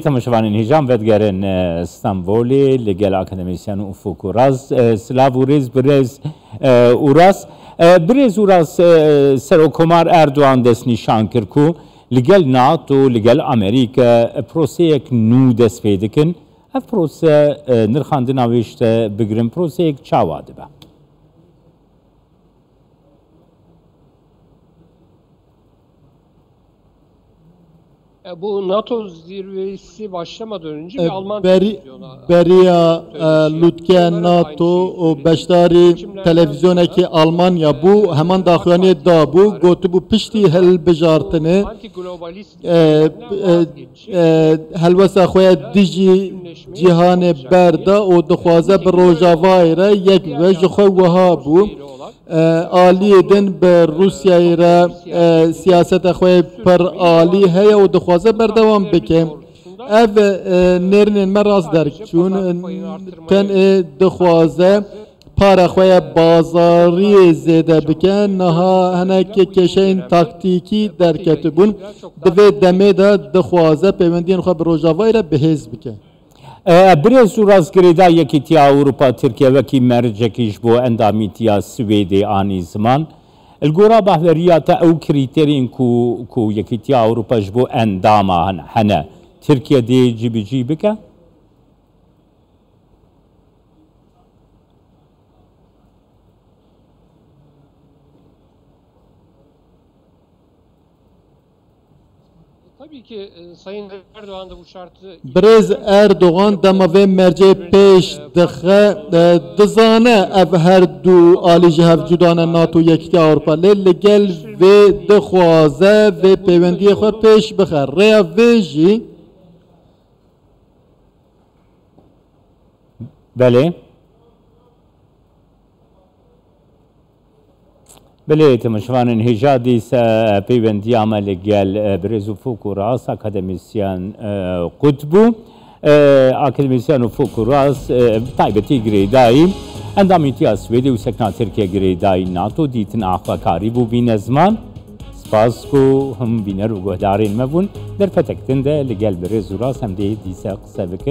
تماشاوانین هیجان ودگرن استانبولی لگل اکادمیسیان افق اوراز سلاو اوریز برز اوراز سرکمار اردوان دست نشان کرد لگل ناتو لگل امریکا پروسیک نو دست پیدا کن اف پروسه نرخاندن آویشت بگرن پروسیک چاواده با Bu NATO zirvesi başlamadan önce bir Alman Beriya Lutke NATO o beşdari televizyona ki Almanya bu hemen daxiyani da bu gotu bu pişti hel bejartını helvesa xoya diji cihane berda o dixwaze bir rojavayra yek ve jixwe wiha bu آلیدن به روسیه را سیاست خوی پر آلی هیا و دخوازه بردوام بکن اف نرنین مراز درک چون تن دخوازه پارا خوی بازاری زیده بکن نها هنک کشین تاکتیکی درکت بون دوی دمه دا دخوازه پیوندین خواه بروجاوای را بهز بکن برز اوراز گریدا یکیتیا اروپا ترکیه وکی مرجکیش بو اندامیتیا سویدی آنی زمان الگورا بحوریاتا او کریترین کو یکیتیا اروپا جبو انداما هنه ترکیه دی جی بکه؟ Tabii ki Sayın Erdoğan da bu şartı Brez Erdoğan dema ve merce peş dxe dizane ev her du ali cehev cudane NATO yekti Avrupa le gel ve dixwaze ve pevendiye xwe peş bixer reya ve jî بله بله تماشاوانین هجادی پیوندی عمل گل برز افق اوراز اکادمیسیان قطبو اکادمیسیان افق اوراز تایبتی گریدایی اندامیتی اسویدی و سکنا ترکیه گریدایی ناتو دیتن آخوا کاری بو بین زمان سپاس کو هم بینر و گهدارین مبون در فتکتن ده لگل برز اوراز هم ده دیسه قصه بکن